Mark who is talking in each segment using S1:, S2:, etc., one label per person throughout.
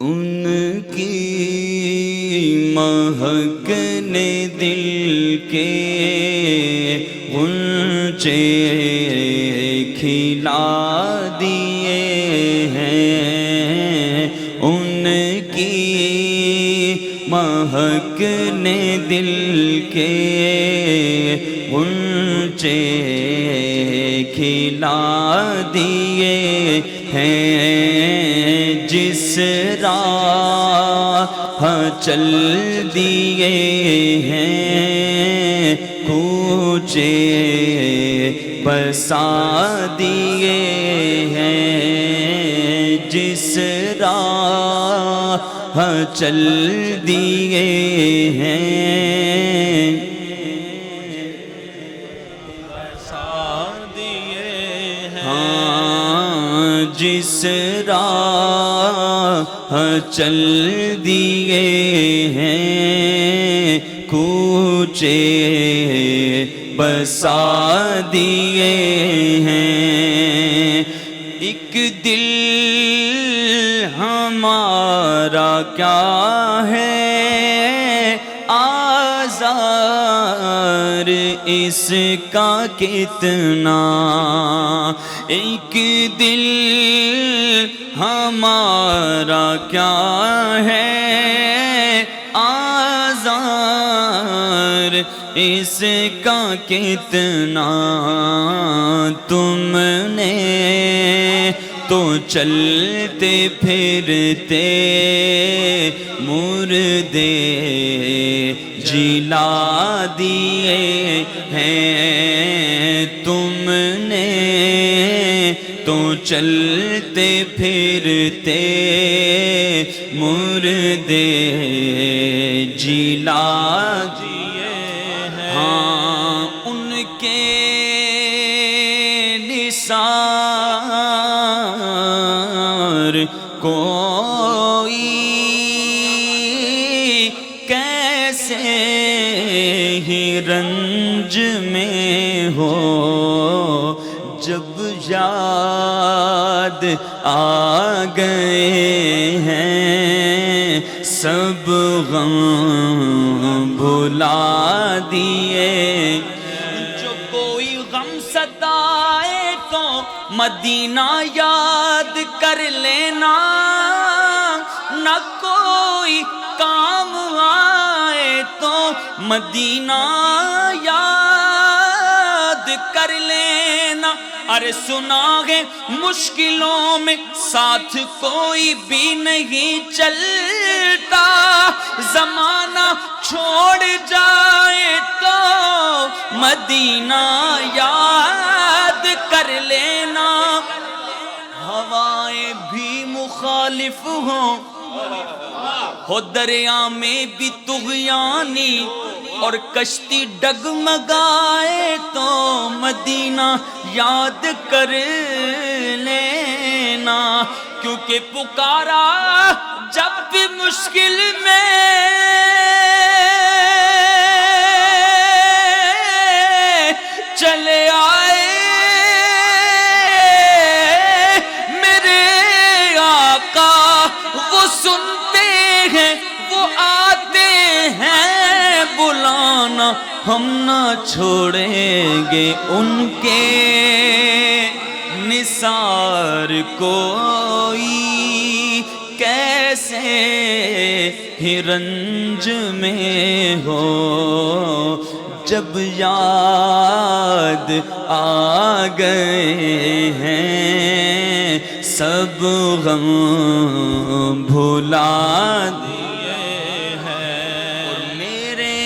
S1: ان کی مہک نے دل کے غنچے کھلا دیے ہیں، ان کی مہک نے دل کے غنچے کھلا دیے ہیں، جس راہ چل دیے ہیں کوچے بسا دیے ہیں، جس راہ چل دیے ہیں جس راہ چل دیے ہیں کوچے بسا دیے ہیں، ایک دل ہمارا کیا ہے آزار اس کا کتنا، ایک دل ہمارا کیا ہے آزار اس کا کتنا، تم نے تو چلتے پھرتے مردے جلا دیے ہیں، تم نے تو چلتے پھرتے مردے جلا دیے ہیں، ہاں ان کے نثار کوئی کیسے ہی رنج میں ہو، جب یاد آ گئے ہیں سب غم بھلا دیے، جو کوئی غم ستائے تو مدینہ یاد کر لینا، نہ کوئی کام آئے تو مدینہ یاد کر لینا، ارے سنا ہے مشکلوں میں ساتھ کوئی بھی نہیں چلتا، زمانہ چھوڑ جائے تو مدینہ یاد کر لینا، ہوائیں بھی مخالف ہوں ہو دریا میں بھی طغیانی، اور کشتی ڈگمگائے تو مدینہ یاد کر لینا، کیونکہ پکارا جب بھی مشکل میں چلے آئے میرے آقا، وہ سنتے ہیں وہ آتے ہیں بلانا، ہم نہ چھوڑیں گے ان کے نثار کوئی کیسے ہی رنج میں ہو، جب یاد آ گئے ہیں سب غم بھلا دیے ہیں، اور میرے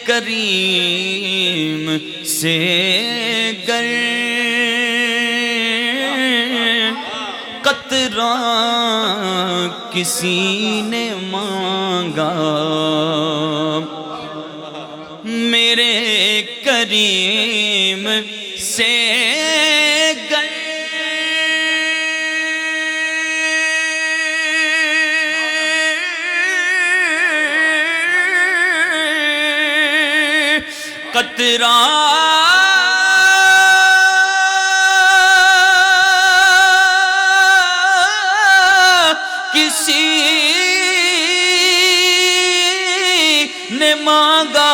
S1: کریم سے گر قطرہ کسی نے مانگا، میرے کریم سے گر قطرہ کسی نے مانگا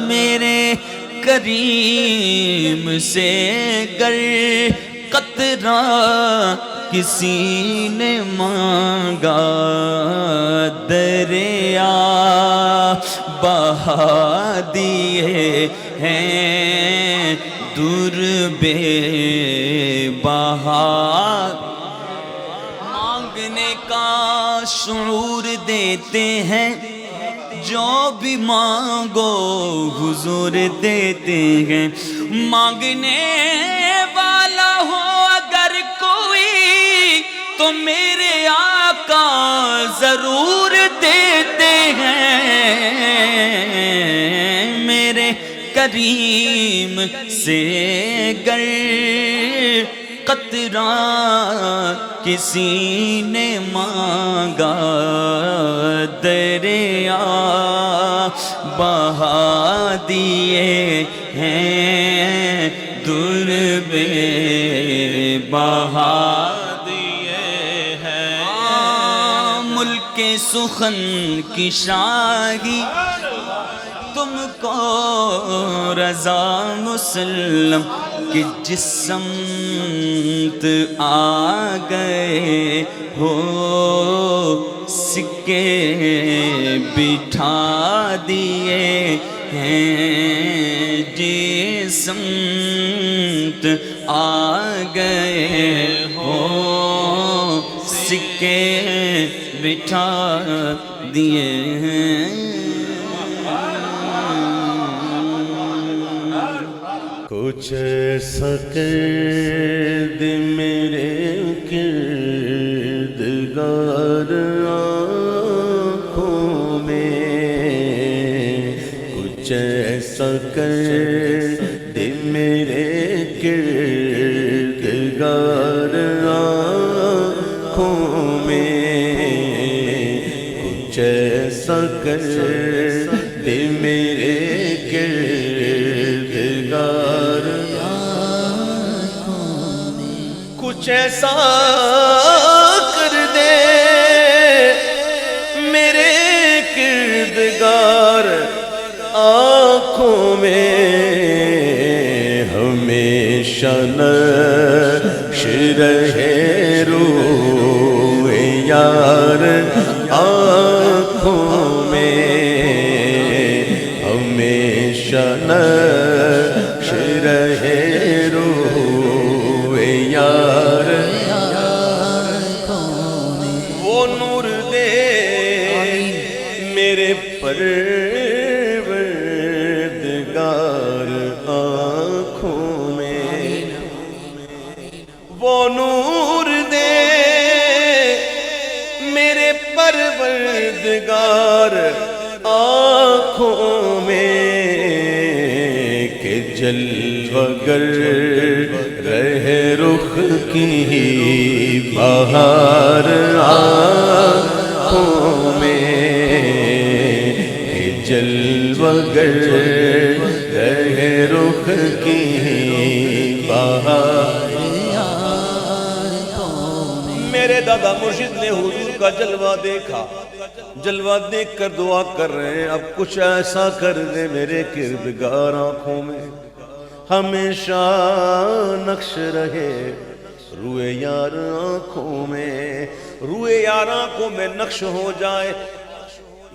S1: میرے کریم سے گر قطرہ کسی نے مانگا دریا بہا دیے ہیں دور بے بہا مانگنے کا شعور دیتے ہیں جو بھی مانگو حضور دیتے ہیں مانگنے والا ہو اگر کوئی تو میرے آقا ضرور دیتے ہیں میرے کریم سے گر قطرہ کسی نے مانگا دریا بہا دیے ہیں دور بے بہا دیے ہیں ملک سخن کی شاہی تم کو رضا مسلم کہ جس سمت آ گئے ہو سکے بٹھا دیے ہیں جس سمت آ گئے ہو سکے بٹھا دیے ہیں
S2: کچھ ایسا کر دے میرے کردگار آنکھوں میں کچھ ایسا کر دے میرے کردگار آنکھوں میں کچھ ایسا کر دے میرے کچھ ایسا کر دے میرے کردگار آنکھوں میں ہمیشہ نقش رہے روئے یار آنکھوں میں ہمیشہ نقش رہے روئے یار وہ نور دے میرے پروردگار آنکھوں میں وہ نور دے میرے پروردگار آنکھوں میں کہ جلوہ گر رہے رخ کی بہار آنکھوں میں کہ جلوہ گر رہے رخ کی بہار میرے دادا مرشد نے حضور کا جلوہ دیکھا جلوہ دیکھ کر دعا کر رہے ہیں اب کچھ ایسا کر دے میرے کردگار آنکھوں میں ہمیشہ نقش رہے روئے یار آنکھوں میں روئے یار آنکھوں میں نقش ہو جائے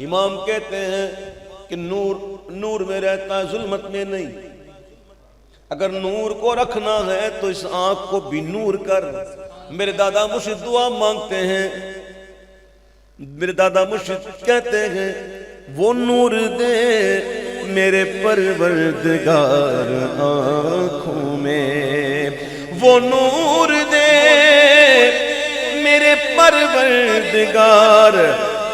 S2: امام کہتے ہیں کہ نور میں رہتا ہے ظلمت میں نہیں اگر نور کو رکھنا ہے تو اس آنکھ کو بھی نور کر میرے دادا مرشد دعا مانگتے ہیں میرے دادا مرشد کہتے ہیں وہ نور دے میرے پروردگار آنکھوں میں وہ نور دے میرے پروردگار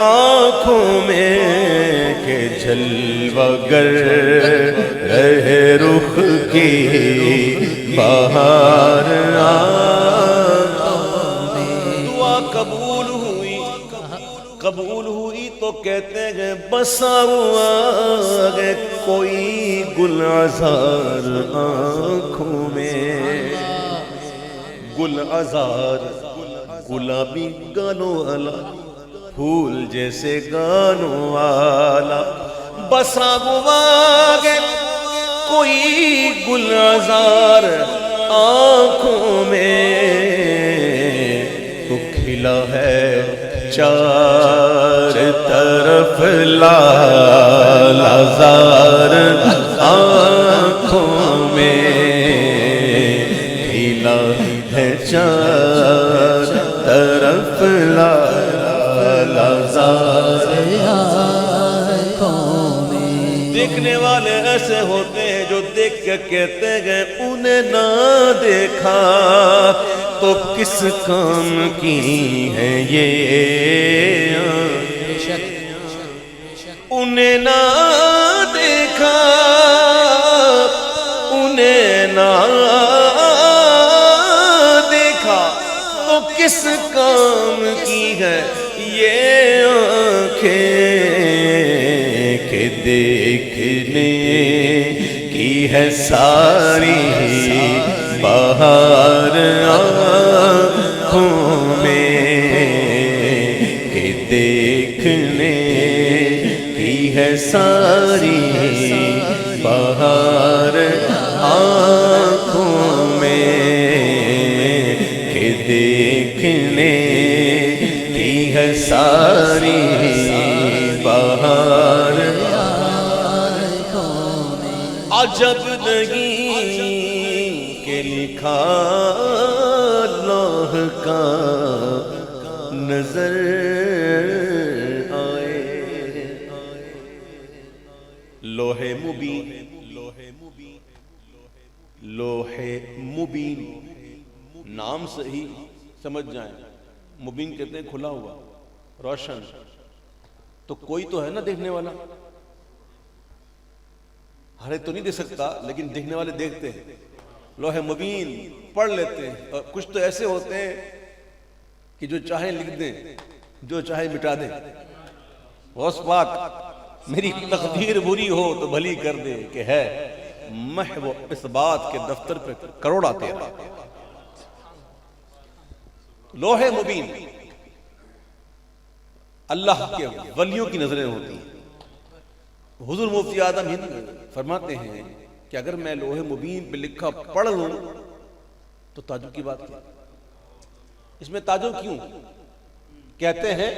S2: آنکھوں میں کہ جلوہ گر رہے رخ کی بہار دعا قبول ہوئی تو کہتے ہیں بسا ہوا ہے کوئی گلزار آنکھوں میں گل عذار گلابی گانوں والا پھول جیسے گانوں والا بسا گواگے کوئی گل عذار آنکھوں میں تو کھلا ہے چار طرف لال عذار آنکھوں میں کھلا ہے چار طرف لال عذار دیکھنے والے ایسے ہوتے ہیں جو دیکھ کے کہتے ہیں انہیں نہ دیکھا تو کس کام کی ہے یہ انہیں نہ دیکھا انہیں نہ دیکھا تو کس کام کی ہے یہ آنکھیں کہ دیکھنے کی ہے ساری بہار آنکھوں میں کہ دیکھنے کی ہے ساری بہار آنکھوں میں کہ دیکھنے کی ہے ساری بہار عجب نہیں کہ لکھا لوح کا نظر آئے لوح مبین لوح مبین نام سے ہی سمجھ جائیں مبین کہتے ہیں کھلا ہوا روشن تو کوئی تو ہے نا دیکھنے والا ہر ایک تو نہیں دیکھ سکتا لیکن دیکھنے والے دیکھتے ہیں لوح مبین پڑھ لیتے ہیں اور کچھ تو ایسے ہوتے ہیں کہ جو چاہے لکھ دیں جو چاہے مٹا دیں غوث پاک میری تقدیر بری ہو تو بھلی کر دے کہ ہے محو اس بات کے دفتر پہ کروڑ آتے ہیں لوح مبین اللہ کے ولیوں کی نظریں ہوتی ہیں حضور مفتی اعظم ہند فرماتے ہیں کہ اگر میں لوح مبین پہ لکھا پڑھ لوں تو تعجب کی بات کیا اس میں تعجب کیوں کہتے ہیں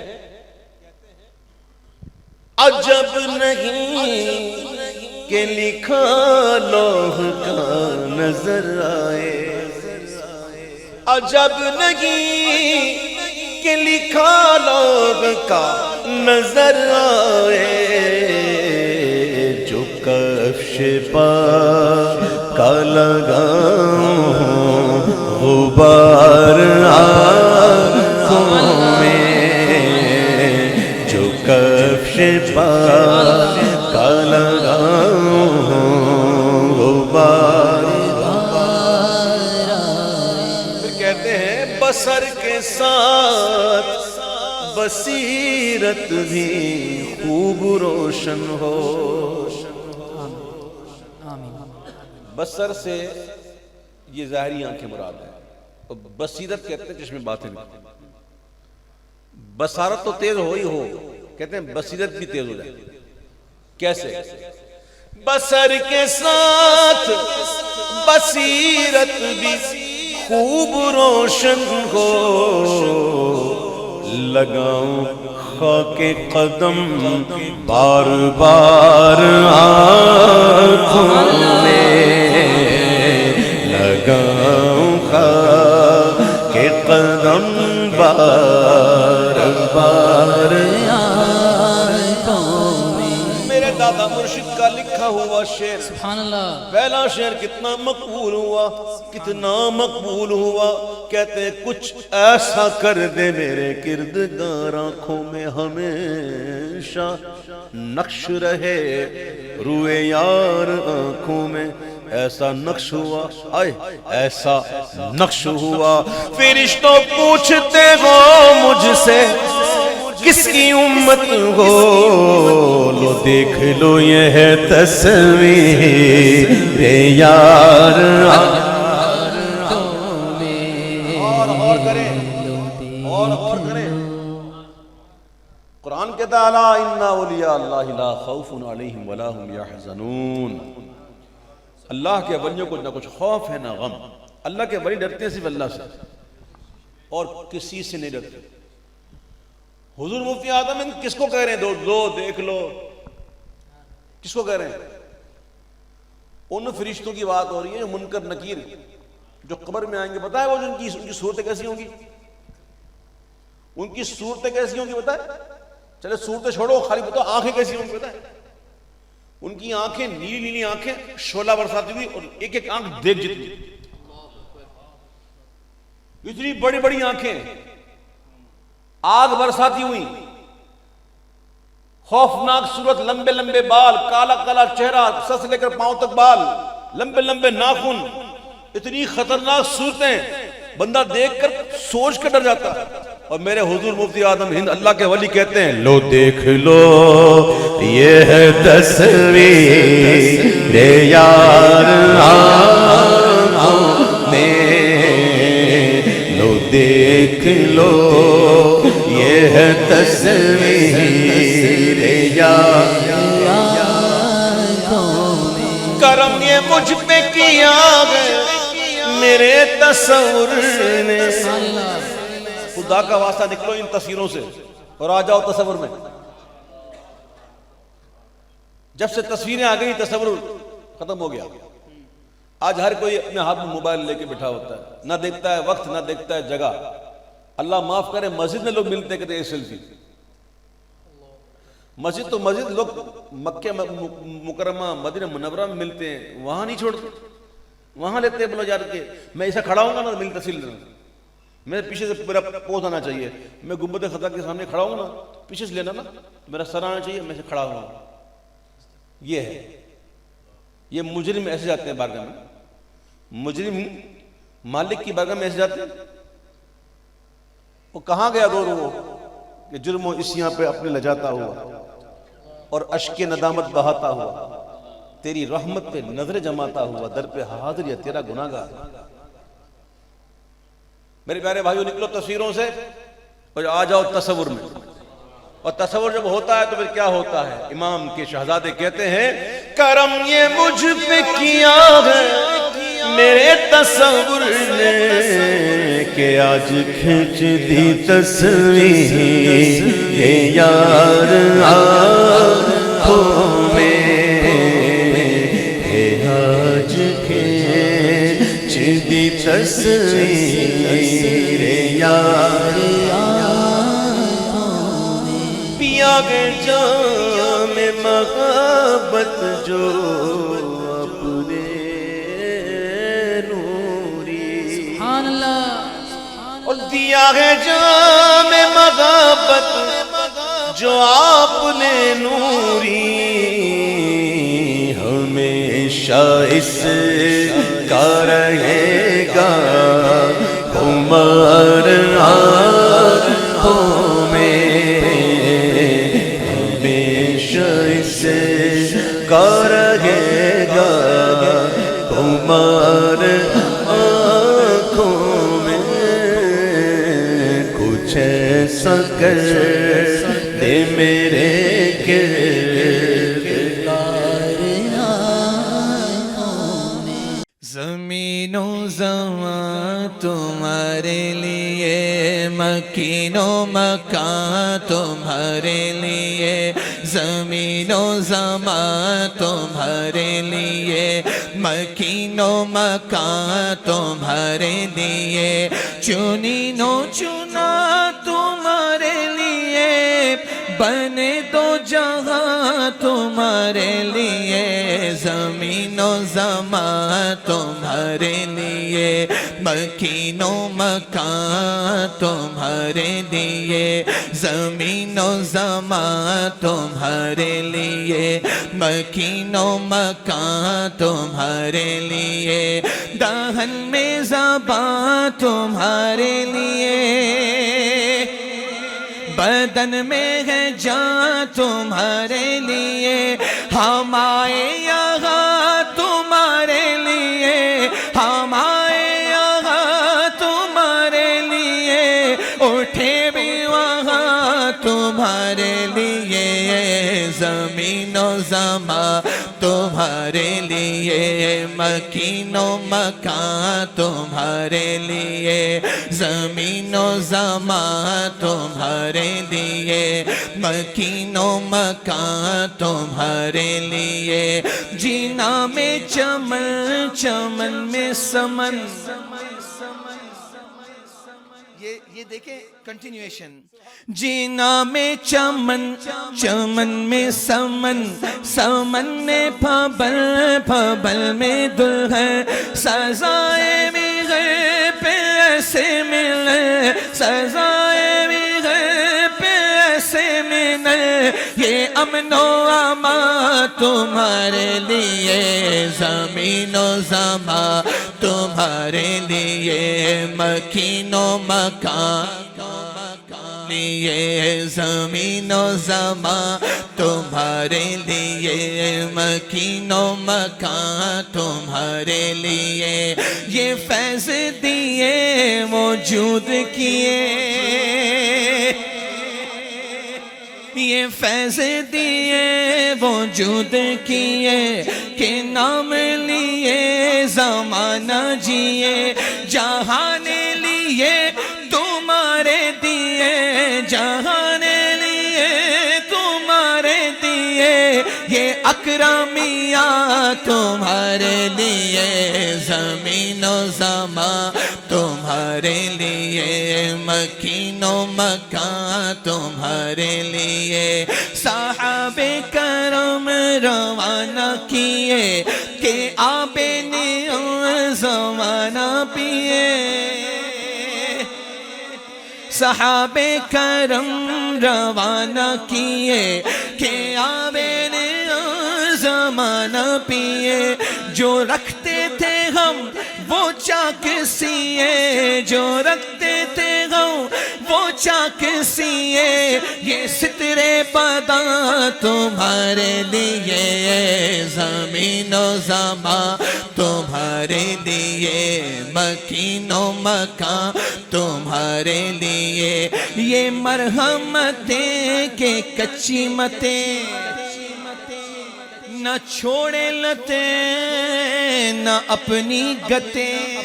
S2: عجب نہیں کہ لکھا لوح کا نظر آئے عجب نہیں کہ لکھا لوح کا نظر آئے جو کفش پا کا لگاؤں غبار آنکھوں میں جو کفش پا کا لگاؤں غبار پھر کہتے ہیں بصر کے ساتھ بصیرت بھی خوب روشن ہو بصر سے یہ ظاہری آنکھیں مراد ہے اور بصیرت کہتے ہیں چشم باطن بصارت تو تیز ہو ہی ہو کہتے ہیں بصیرت بھی تیز ہو جائے کیسے بصر کے ساتھ بصیرت بھی خوب روشن ہو لگاؤں خاک قدم بار بار آنکھوں میں لگاؤں خاک قدم بار بار آنکھوں میں میرے دادا مرشد کا لکھا ہوا شعر سبحان اللہ پہلا شعر کتنا مقبول ہوا کتنا مقبول ہوا کہتے کچھ ایسا کر دے میرے کردگار آنکھوں میں ہمیشہ نقش رہے روئے یار آنکھوں میں ایسا نقش ہوا آئے ایسا نقش ہوا فرشتوں پوچھتے ہو مجھ سے کس کی امت ہو لو دیکھ لو یہ ہے تصویر یار غور کریں، اور غور کریں. قرآن کہتا ہے الا ان اولیاء اللہ لا خوف علیہم ولا هم یحزنون. اللہ کے ولیوں کو نہ کچھ خوف ہے نہ غم. اللہ کے ولی ڈرتے ہیں صرف اللہ سے اور کسی سے نہیں ڈرتے. حضور مفتی اعظم کس کو کہہ رہے ہیں؟ دو دیکھ لو، کس کو کہہ رہے ہیں؟ ان فرشتوں کی بات ہو رہی ہے جو منکر نکیر جو قبر میں آئیں گے. پتہ ہے وہ ان کی صورتیں کیسی ہوں گی؟ ان کی صورتیں کیسی ہوں گی پتہ ہے؟ چلے صورتیں چھوڑو، خالی بتاؤ آنکھیں کیسی ہوں گی پتہ ہے؟ ان کی آنکھیں نیلی نیلی آنکھیں شعلہ برساتی ہوئی، اور ایک ایک آنکھ دیکھ جتنی، اتنی بڑی بڑی آنکھیں آگ برساتی ہوئی، خوفناک صورت، لمبے لمبے بال، کالا کالا چہرہ، سر سے لے کر پاؤں تک بال، لمبے لمبے ناخن، اتنی خطرناک صورتیں بندہ دیکھ کر سوچ کر ڈر جاتا ہے. اور میرے حضور مفتی اعظم ہند اللہ کے ولی کہتے ہیں لو دیکھ لو یہ ہے تصویر یار آنکھوں میں، لو دیکھ لو یہ ہے تصویر یار کرم یہ مجھ پہ کیا ہے میرے تصور نے. خدا کا واسطہ نکلو ان تصویروں سے اور آ جاؤ تصور میں. جب سے تصویریں آ گئی تصور ختم ہو گیا. آج ہر کوئی اپنے ہاتھ میں موبائل لے کے بیٹھا ہوتا ہے، نہ دیکھتا ہے وقت نہ دیکھتا ہے جگہ. اللہ معاف کرے مسجد میں لوگ ملتے کہتے ہیں سیلفی. مسجد تو مسجد، لوگ مکہ مکرمہ مدینہ منورہ میں ملتے ہیں، وہاں نہیں چھوڑتے، وہاں لیتے ہیں بلو جار کے. میں ایسا کھڑا ہوں گا نا میری تصویر لینا، میرے پیچھے سے میرا پوز آنا چاہیے. میں گنبد خطا کے سامنے کھڑا ہوں نا، پیچھے سے لینا نا، میرا سر آنا چاہیے، میں سے کھڑا ہوں. یہ ہے، یہ مجرم ایسے جاتے ہیں بارگاہ میں. مجرم مالک کی بارگاہ میں ایسے جاتے ہیں. وہ کہاں گیا دور وہ کہ جرم و عصیاں پہ اپنے لجاتا ہوا اور اشک ندامت بہاتا ہوا، تیری رحمت پہ نظر جماتا ہوا، در پہ حاضر یا تیرا گناہگار. میرے پیارے بھائیوں نکلو تصویروں سے اور آ جاؤ تصور میں. اور تصور جب ہوتا ہے تو پھر کیا ہوتا ہے؟ امام کے شہزادے کہتے ہیں کرم یہ مجھ پہ کیا ہے میرے تصور نے کہ آج کھینچ دی تصویر یار آنکھوں میں، آج کھینچ دی تصویر یار پیا گے جام محبت جو اپنے نوری، اور دیا ہے جام محبت جو آپ نے نوری، ہمیشہ اس کا رہے گا عمر آنکھوں میں، ہمیشہ اس کا رہے گا عمر آنکھوں میں. کچھ ایسا کر دے میرے
S1: زمین و زمان تمہارے لیے، مکین و مکان تمہارے لیے، زمین و زمان تمہارے لیے، مکین و مکان تمہارے لیے، چنین و چنا تمہارے لیے، بنے دو جہاں تمہارے لیے، زمین و زمان تمہارے لیے، مکین و مکان تمہارے لیے، زمین و زمان تمہارے لیے، مکین و مکان تمہارے لیے، دہن میں زبان تمہارے لیے، بدن میں ہے جان تمہارے لیے، ہم آئے یہاں تمہارے لیے، ہم آئے یہاں تمہارے اٹھے بھی وہاں تمہارے لیے زمین و زمان تمہارے لیے مکین و مکان تمہارے لیے زمین و زمان تمہارے لیے مکین و مکان تمہارے لیے جینا میں چمن چمن میں سمن یہ دیکھیں کنٹینیویشن جینا میں چمن چمن میں سمن سمن میں پھبل پھبل میں دلہن سزائے میرے پہ ایسے ملے سزائے میرے پہ ایسے ملے یہ امن و امان تمہارے لیے زمین و زمان تمہارے لیے مکین و مکان لیے زمین و زمان تمہارے لیے مکین و مکان تمہارے لیے یہ فیض دیے موجود کیے یہ فیض دیے وجود کیے کہ نام لیے زمانہ جیے جہان لیے تمہارے دیے جہان لیے تمہارے دیے یہ اکرمیہ تمہارے لیے زمین و زمان تمہارے لیے مکین و مکان تمہارے لیے صحابہ کرم روانہ کیے کہ آب نیاز زمانہ پیے صحابہ کرم روانہ کیے کہ آب نیاز زمانہ پیے جو رکھتے تھے ہم وہ چاک سیے جو رکھتے تھے ہم وہ چاک سیے یہ سترے پدا تمہارے لیے زمین و زمان تمہارے لیے مکین و مکان تمہارے لیے یہ مرحمتیں کہ کچی متیں نہ چھوڑے لتے نہ اپنی گتیں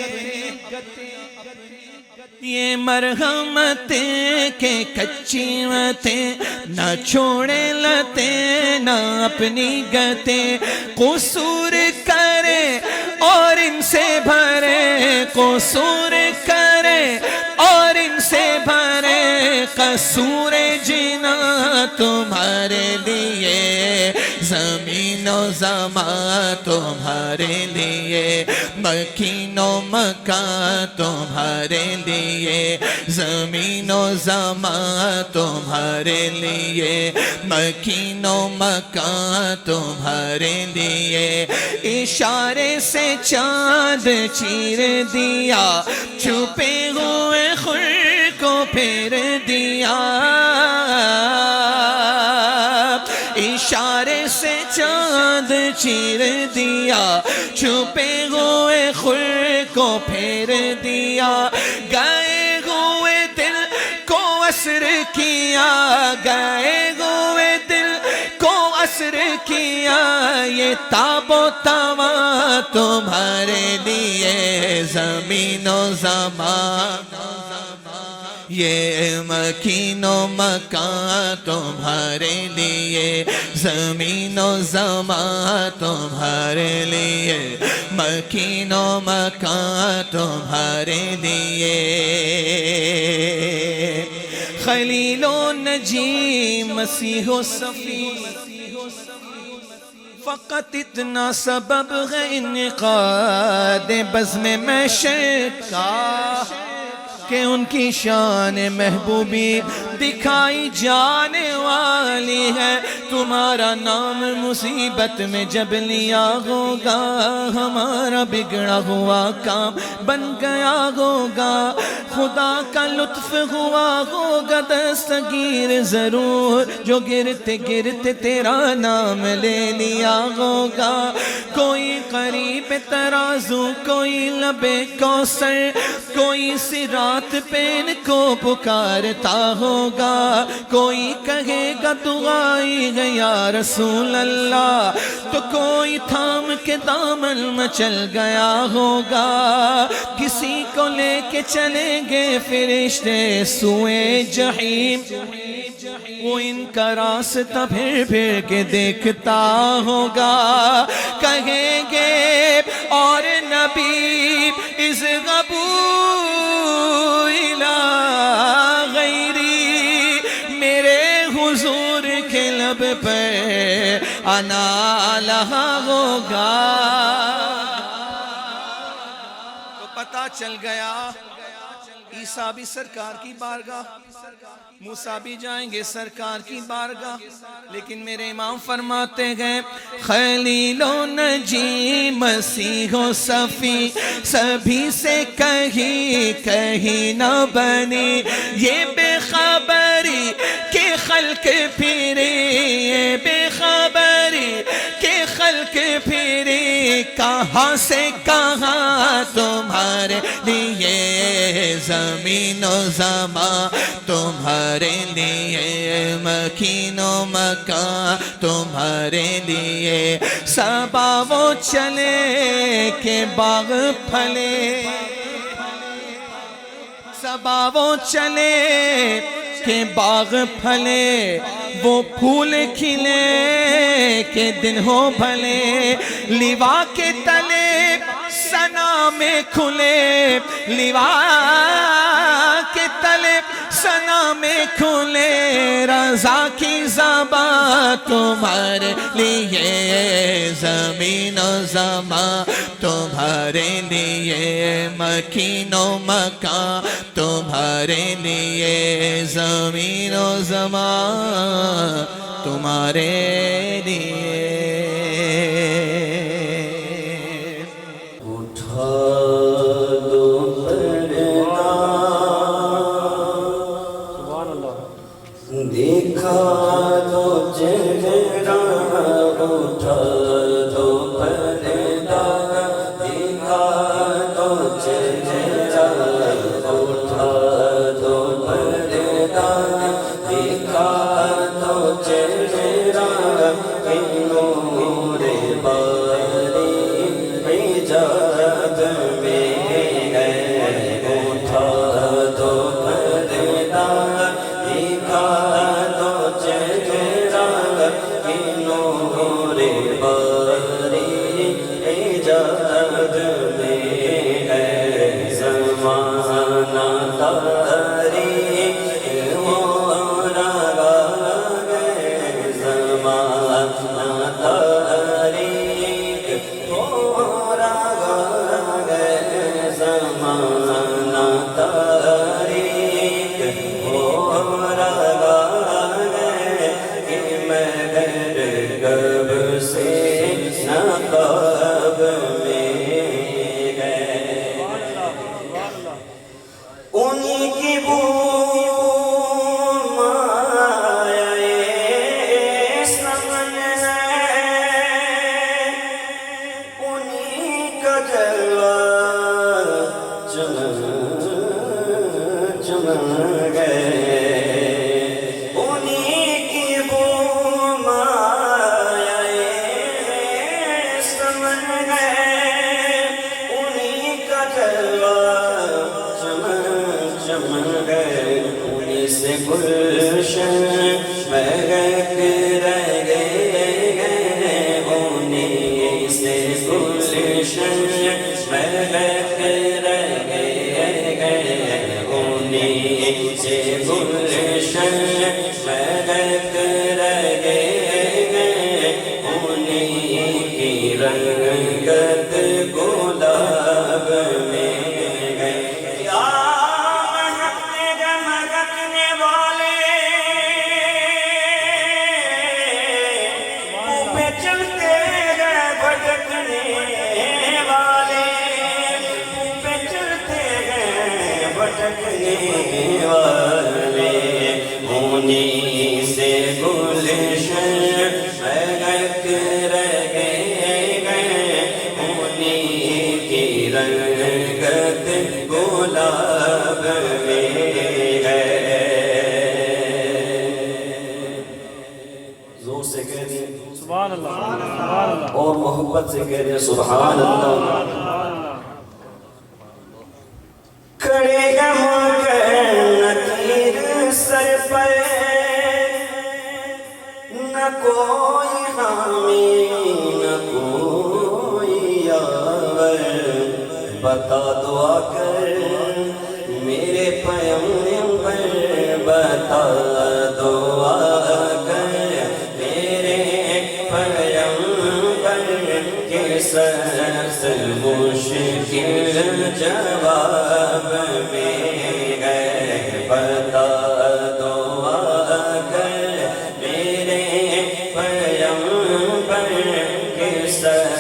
S1: یہ مرحمتیں کہ کچی متیں نہ چھوڑے لتے نہ اپنی گتیں قصور کرے اور ان سے بھرے قصور کرے اور ان سے بھرے قصور جنا تمہارے لیے زمین و زمان تمہارے لیے مکین و مکان تمہارے لیے زمین و زمان تمہارے لیے مکین و مکان تمہارے لیے اشارے سے چاند چیر دیا چھپے ہوئے خور کو پھیر دیا اشارے سے چاند چیر دیا چھپے ہوئے خور کو پھیر دیا گئے ہوئے دل کو اسر کیا گئے ہوئے دل کو اسر کیا یہ تاب و توا تمہارے لیے زمین و زمان یہ مکین و مکان تمہارے لیے زمین و زمان تمہارے لیے مکین و مکان تمہارے لیے خلیل و نجی مسیح و صفی فقط اتنا سبب ہے انعقاد بزم محشر کا کہ ان کی شان محبوبی دکھائی جانے والی ہے، تمہارا نام مصیبت میں جب لیا ہوگا، ہمارا بگڑا ہوا کام بن گیا ہوگا، خدا کا لطف ہوا ہوگا دستگیر ضرور، جو گرتے گرتے تیرا نام لے لیا ہوگا، کوئی قریب ترازو، کوئی لبے کوثر، کوئی صراط پہ ان کو پکارتا ہوگا، کوئی کہے گا تو آئی ہے یا رسول اللہ، تو کوئی تھام کے دامن میں چل گیا ہوگا، کسی کو لے کے چلیں گے فرشتے سوئے جحیم، وہ ان کا راستہ پھر پھر کے دیکھتا ہوگا، کہیں گے اور نبی اس غبولا غیری، میرے حضور کے لب پر آنا لہا ہوگا، تو پتہ چل گیا عیسیٰ بھی سرکار کی بارگاہ، موسیٰ بھی جائیں گے سرکار کی بارگاہ، لیکن میرے امام فرماتے ہیں خلیل و نجی مسیح و صفی سبھی سے کہیں نہ بنی، یہ بے خبری کہ خلق پھری، یہ بے خبری کہ خلق پھری، کہاں سے کہاں تمہارے لیے زمین و زمان، تمہارے لیے مکین و مکان، تمہارے لیے صبا وہ چلے کہ باغ پھلے، صبا وہ چلے کہ باغ پھلے، وہ پھول کھلے کہ دن ہو بھلے، لیوا کے تلے سنا میں کھلے، لیوا کے تلے سنا میں کھلے، رضا کی زبان تمہارے لیے زمین و زمان، تمہارے لیے مکین و مکان، تمہارے لیے زمین و زمان، تمہارے لیے
S3: یا مہکنے والے والے انہی سے گلشن مہک رہے ہیں انہی کی رنگت گلاب میں ہے زور سے کہہ دیں
S4: سبحان اللہ
S3: اور محبت سے کہہ دیں سبحان اللہ کھڑے گا نکیر سر پر نہ کوئی حامی نہ کوئی یاور بتا دعا کر میرے پیغمبر بتا دعا کر میرے پیغمبر کے سر مشکل جواب میں ہے بتا دعا کر میرے پیغمبر کے سر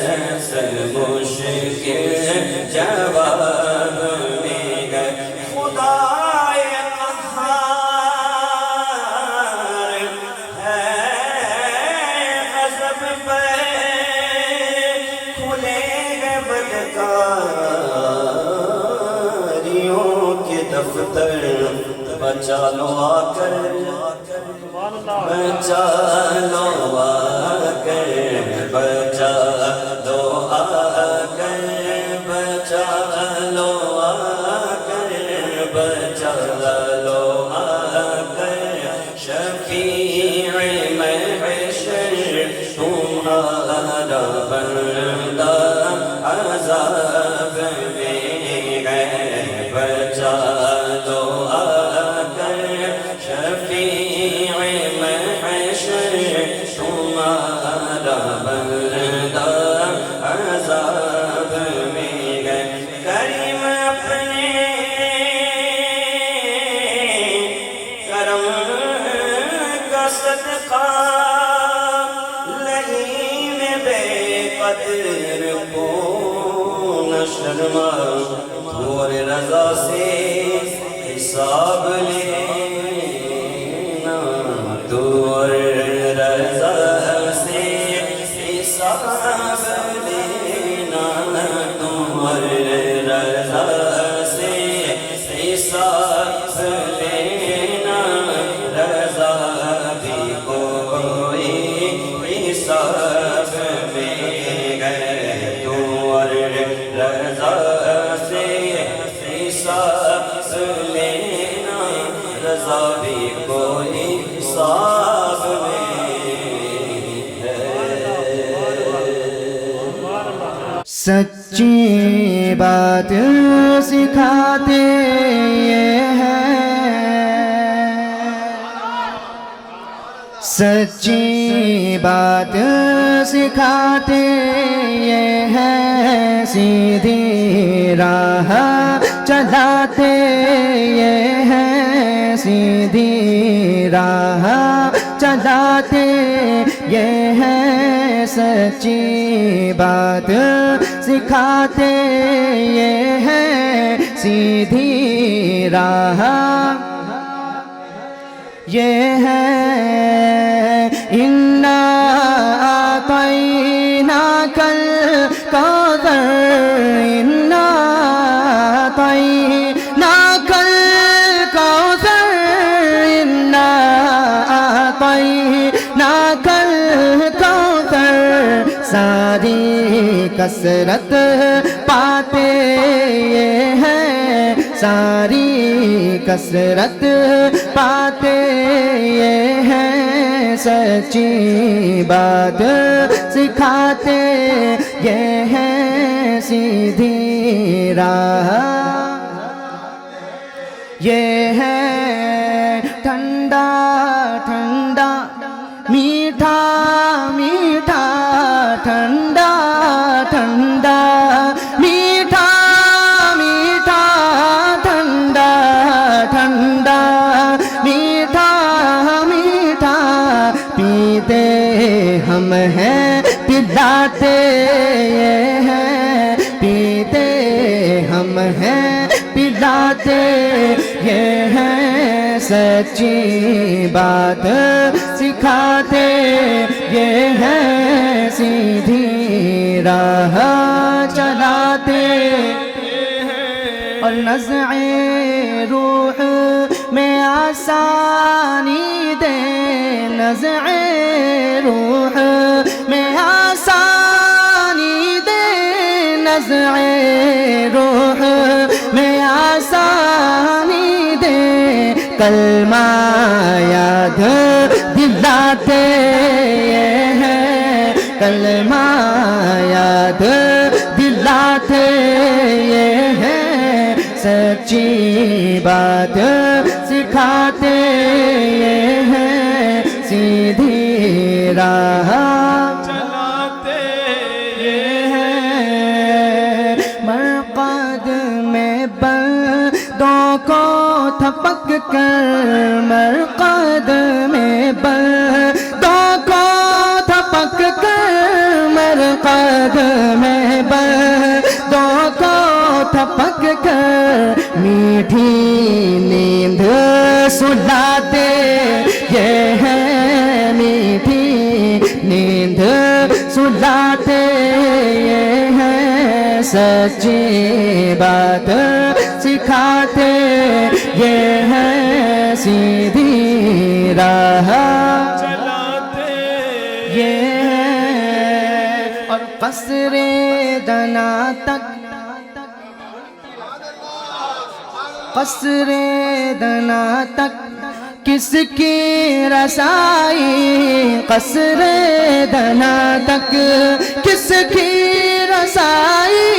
S3: مشکل جواب میں ہے خدائے قہار ہے غضب پر کھلے گئے بدکاریوں کے دفتر بچا لو آ کر بچا لو آ کر بچا دو آ کر بچا لو آ کر بچا لو آ کر شفیع محشر تمہارا بندہ عذاب میں ہے بچا لو آ کر شفیع محشر تمہارا بندہ عذاب میں ہے کریم اپنے کرم کا صدقہ لئیم بے قدر کو نہ شرما اور رضا سے حساب لینا تو اور رضا سے حساب لینا تو اور رضا سے حساب لینا رضا بھی کوئی حساب میں گئے تو اور رضا سے حساب لینا رضا بھی کوئی حساب میں ہے
S1: سچی بات سکھاتے یہ ہیں سچی بات سکھاتے یہ ہیں سیدھی راہ چلاتے یہ ہیں سیدھی راہ چلاتے یہ ہیں سچی بات سکھاتے یہ ہیں سیدھی راہ یہ ہے اِنَّا أَعْطَيْنَاكَ الْكَوْثَرَ اِنَّا أَعْطَيْنَاكَ الْكَوْثَرَ اِنَّا أَعْطَيْنَاكَ الْكَوْثَرَ ساری کثرت پاتے یہ ہیں ساری کثرت پاتے یہ ہیں سچی بات سکھاتے یہ ہیں سیدھی راہ یہ ہے ٹھنڈا ٹھنڈا میٹھا میٹھا ٹھنڈا ٹھنڈا میٹھا میٹھا ٹھنڈا ٹھنڈا میٹھا میٹھا پیتے ہم ہیں پلاتے یہ ہیں پیتے ہم ہیں پلاتے یہ
S5: یہ ہے سچی بات سکھاتے، یہ ہے سیدھی راہ چلاتے، اور نزع روح میں آسانی دے، نزع روح میں آسانی دے، نزع روح میں آسانی دے، کلمہ یاد دلاتے، یہ ہے کلمہ یاد دلاتے، یہ ہے سچی بات سکھاتے، یہ ہے سیدھی راہ
S1: چلاتے،
S5: یہ ہے مرقد میں بندوں کو تھپک کر، مرقد میں بندوں کو تھپک کر، مرقد میں بندوں کو تھپک کر میٹھی نیند سلاتے، یہ ہے میٹھی نیند سلاتے، یہ ہے سچی بات سکھاتے، یہ ہے سیدھی راہ
S1: چلاتے،
S5: یہ ہے، اور قصر دنا تک، قصر دنا تک کس کی رسائی، قصر دنا تک کس کی رسائی،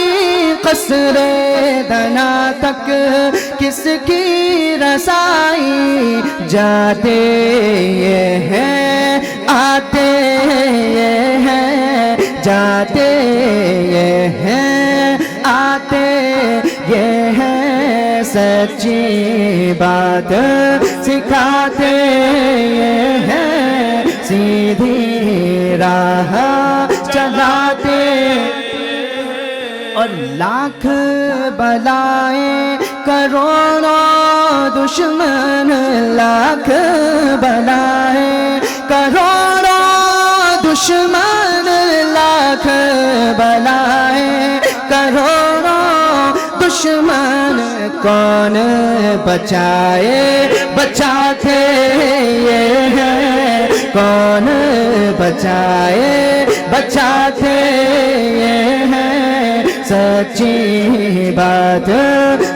S5: قصر دنا تک کس کی رسائی، جاتے یہ ہے آتے، یہ ہے جاتے یہ ہے آتے، یہ ہے سچی بات سکھاتے، یہ ہے سیدھی راہ چلاتے، اور لاکھ بلائیں کروڑوں دشمن، لاکھ بلائیں کروڑوں دشمن، لاکھ بلائیں کروڑوں دشمن، کون بچائے بچاتے، یہ ہے کون بچائے بچاتے، یہ ہے سچی بات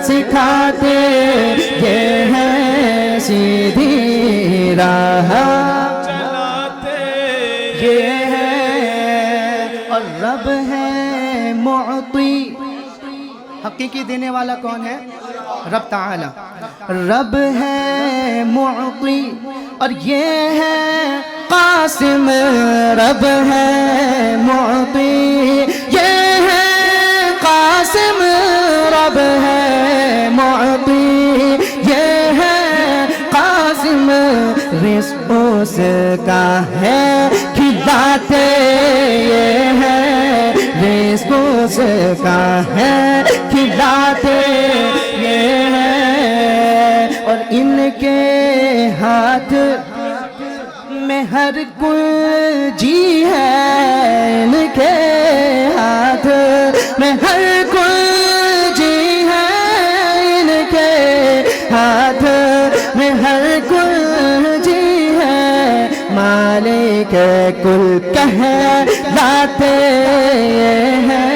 S5: سکھاتے، یہ ہے سیدھی راہ
S1: چلاتے،
S5: یہ ہے، اور رب ہے معطی، حقیقی دینے والا کون ہے؟ رب تعالی، رب ہے معطی، اور یہ ہے قاسم، رب ہے معطی، یہ ہے قاسم، رب ہے معطی، یہ ہے قاسم، رزق اس کا ہے کھلاتے، یہ ہے رزق اس کا ہے کھلاتے، یہ ہے، اور ان کے ہاتھ میں ہر کوئی جی ہے، ان کے ہاتھ میں ہر کوئی جی ہے، ان کے ہاتھ میں ہر کوئی جی ہے، مالک کل کہلاتے، یہ ہے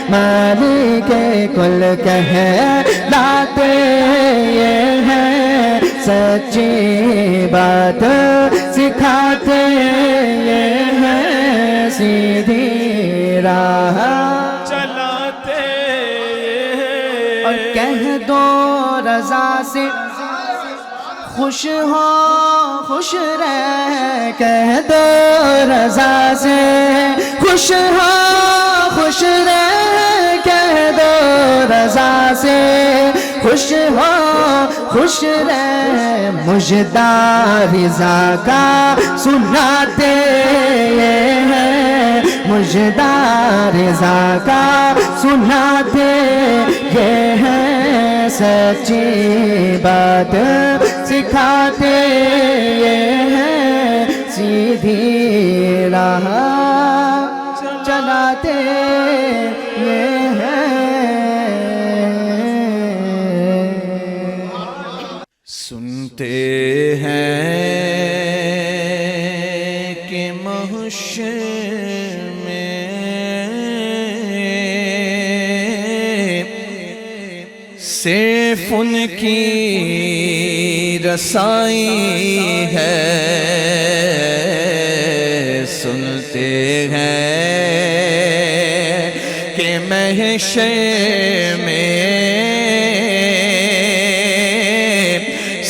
S5: مالک کل کہلاتے، یہ ہے سچی بات سکھاتے، یہ ہے سیدھی راہ
S1: چلاتے،
S5: اور کہہ دو رضا سے خوش ہو خوش رہ، کہہ دو رضا سے خوش ہو خوش رہ، کہہ دو رضا سے خوش ہو خوش رہ مجدہ رضا کا سناتے ہیں مجدہ رضا کا سناتے یہ ہیں سچی بات سکھاتے یہ ہیں سیدھی راہ چلاتے یہ ہیں
S1: سنتے ہیں کہ محشر میں صرف ان کی رسائی ہے سنتے ہیں کہ محشر میں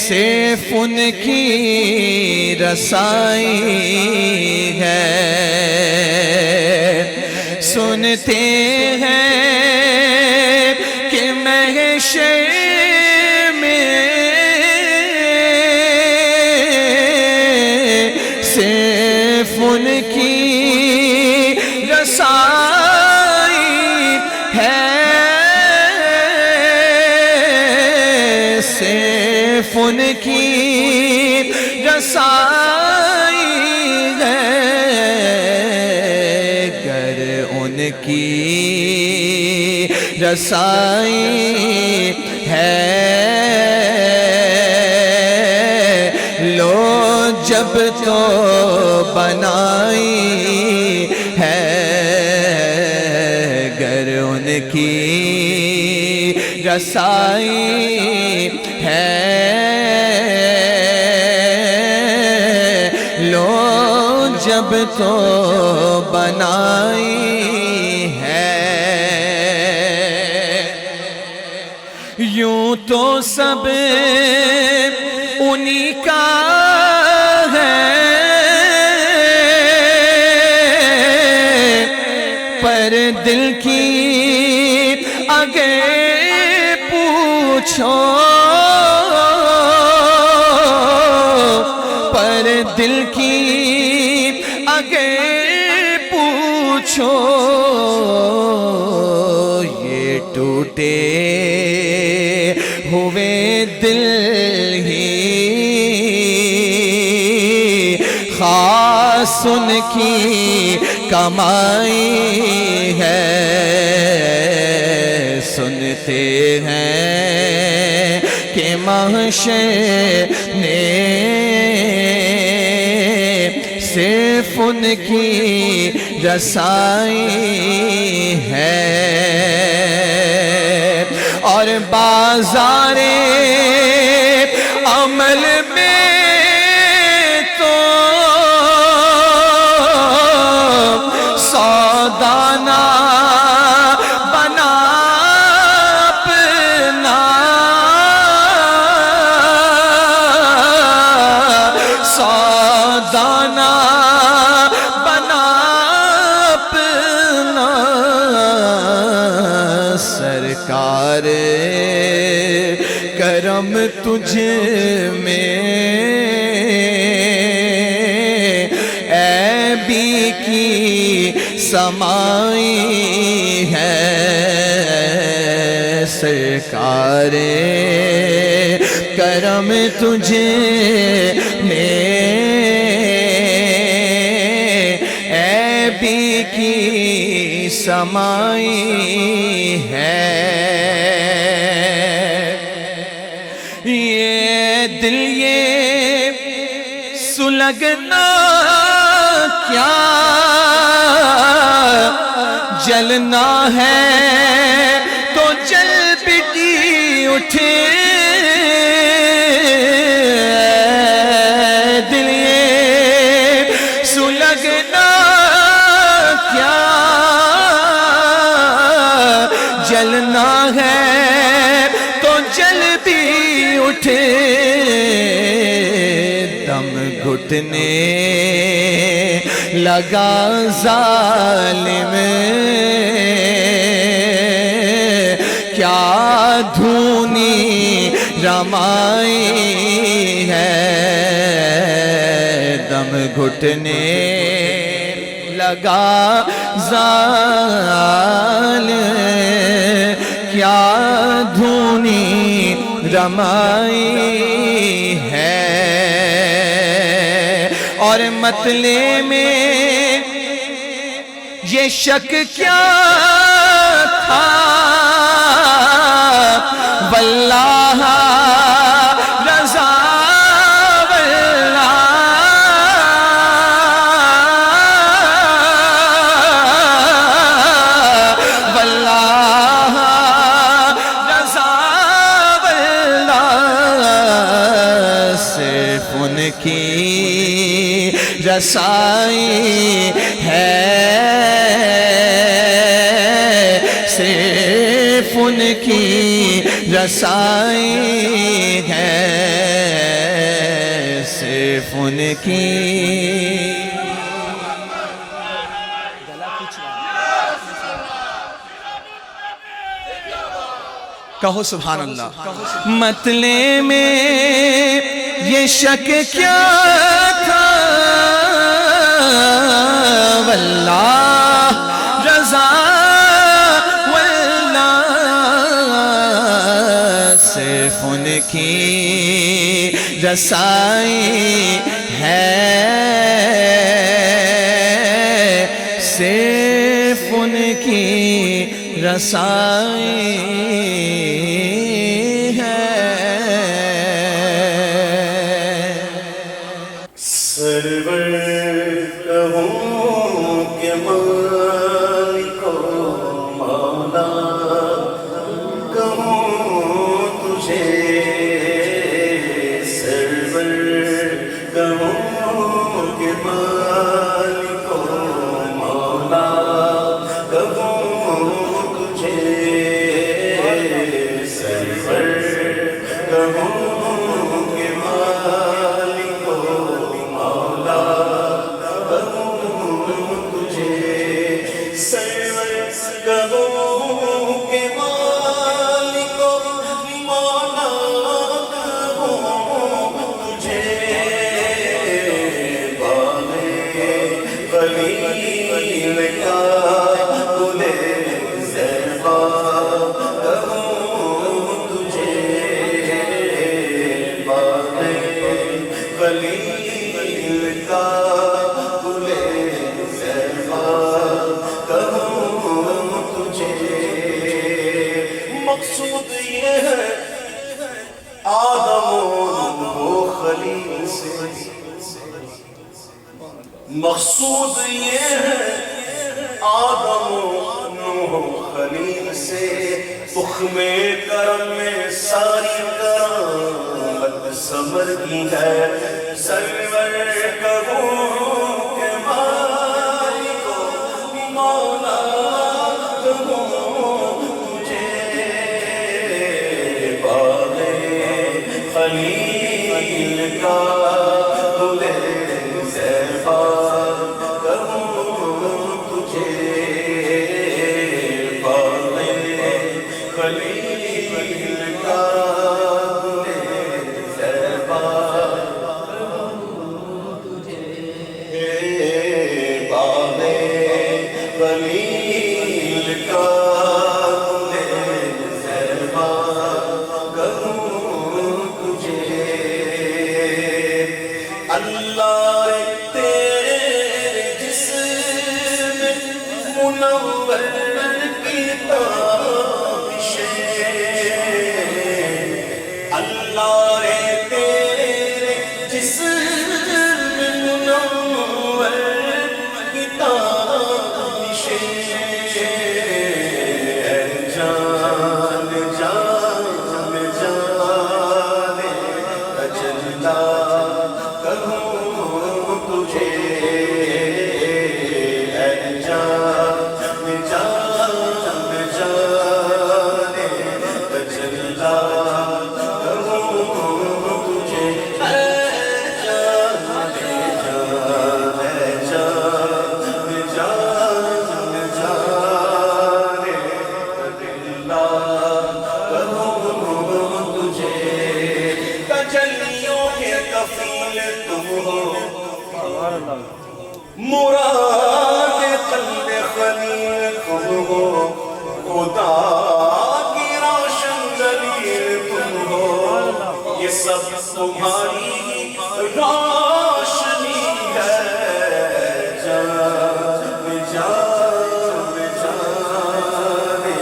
S1: صرف ان کی رسائی ہے سنتے ہیں کہ محشر میں صرف ان کی رسائی ہے صرف ان کی رسائی ہے گر ان کی رسائی ہے لو جب تو بنائی ہے گر ان کی رسائی ہے لو جب تو بنائی ہے یوں تو سب انہی کا ہے پر دل کی اگر پوچھو پر دل کی اگر پوچھو یہ ٹوٹے ہوئے دل ہی خاص ان کی کمائی ہے سنتے ہیں کہ محشر نے صرف ان کی رسائی ہے اور بازار عمل میں تو سودانا بنا اپنا سودانا بنا اپنا سرکار کرم تجھ میں عیبی کی سمائی ہے سرکار کرم تجھ میں عیبی کی سمائی ہے یہ دل یہ سلگنا کیا جلنا ہے تو جل پٹی اٹھے دل یہ سلگنا کیا جلنا ہے تو جل بھی اٹھے دم گھٹنے لگا ظالم کیا دھونی رمائی ہے دم گھٹنے لگا زال کیا دھونی رمائی ہے اور مطلع میں یہ شک کیا تھا واللہ رضا واللہ رضا واللہ صرف ان کی رسائی ہے صرف ان کی رسائی ہے صرف ان کی کہو سبحان اللہ مطلع میں یہ شک کیا تھا واللہ رضا صرف ان کی رسائی ہے صرف ان کی رسائی ہے
S3: سرور کہوں کہ مالک و مولا کہوں تجھے سرور کہوں کہ مالک و مولا کہوں تجھے سرور کہوں کہ مالک و مولا کہوں تجھے سرور کہوں کہ مالک و مولا کہوں تجھے باغ خلیل کا گل زیبا کہوں تجھے باغ خلیل کا گل زیبا کہوں تجھے مقصود یہ ہے آدم و خلیل سے مقصود یہ ہے آدم و خلیل سے تخم کرم میں ساری کرامت ثمر کی ہے سرور کہوں کہ مالک و مولا کہوں تجھے باغ خلیل کا گل زیبا کہوں تجھے باغ خلیل کا گل زیبا کہوں تجھے باغ خلیل کا گل زیبا کہوں تجھے اللہ تیرے جسم منور کی تابشیں اللہ تیرے جسم منور کی تابشیں جان جان جان اجلا کہوں تجھے جان جان جان اجلا کہوں تجھے جان جان جان جان جان اجلا
S2: کفیل تم ہو مراد قلب خلیل تم ہو خدا کی روشن دلیل تم ہو یہ سب تمہاری روشنی ہے جان جان جانے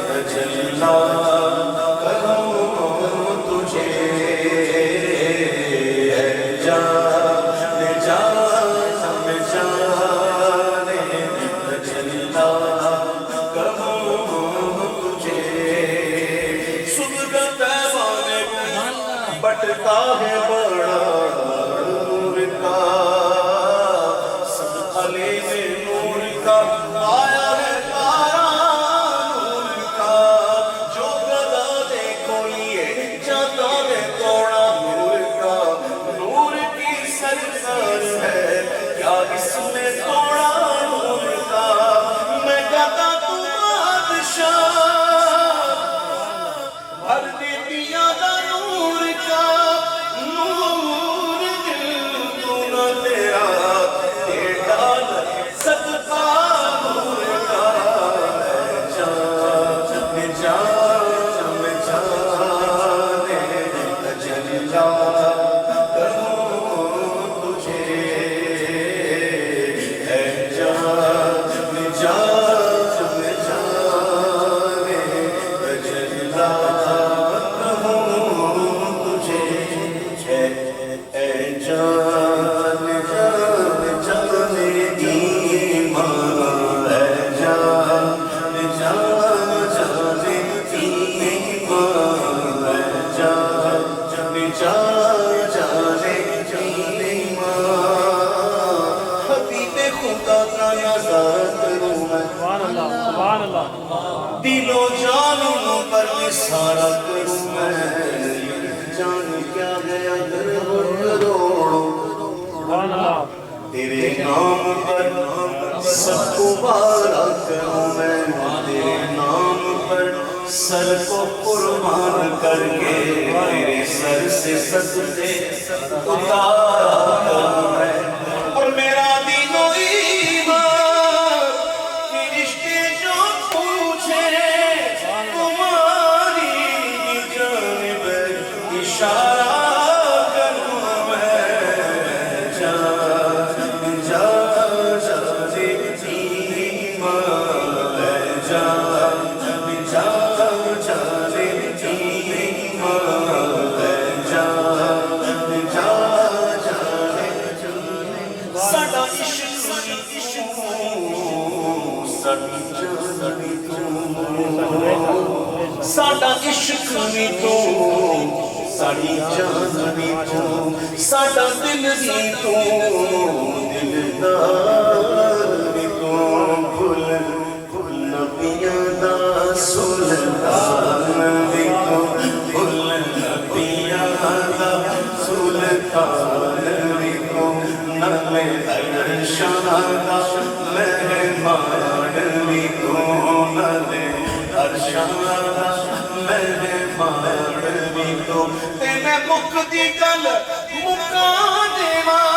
S2: تجلا کروں تجھے جان جان جانے تجلا کروں تجھے صبح پیمانے بٹتا ہے بڑا نور کا سب علی میں نور کا آیا ہے تارا نور کا جو گدا دیکھو یہ جاتا ہے توڑا نور کا نور کی سرکار ہے کیا اس میں توڑا نور کا میں گدا تو بادشاہ بھر دے دیا نور کا نور دل تو نہ تیرا دے ڈال صدقہ نور کا جان جان جانے تجلا کروں تجھے اے جان جان جانے تجلا اے جان جان جانے ایمان اے جان جان جانے ایمان اے جان جان جانے ایمان حبیب خدا کا نظارہ کروں میں
S4: سبحان اللہ سبحان اللہ
S2: دل و جانوں پر نثارہ کروں میں جان کیا گیا در کروڑوں
S4: سبحان اللہ
S2: تیرے نام پر سب کو بارا کروں میں تیرے نام پر سر کو قربان کر کے تیرے سر سے صدقے اتارا کروں میں اور میرا دین و ایمان کی رشتے جو پوچھے تمہاری جانب اشارہ کروں میں جان جان جانے ایمان جان جان جانے ایمان جان جان جانے ساڈا عشق ساڈی جان ساڈا عشق بھی تو ساڈی جان بھی تو ساڈا دل بھی تو دلدار بھی تو بھول بھول نبیاں دا سلطان بھی تو بھول نبیاں دا سلطان بھی تو نلے عرشاں دا مہمان بھی تو نلے عرشاں دا مہمان بھی تو تے میں مک دی گل مکا دیواں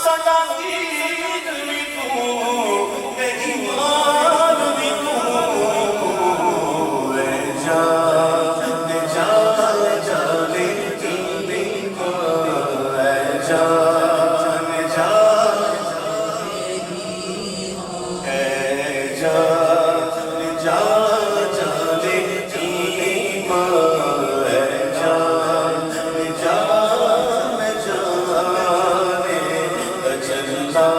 S2: ساڈا دین بھی تو تے ایمان بھی تو اے جان جان جانے بھی تو اے جان جان اے جان جان جانے ایمان اے جان جان جانے تجلا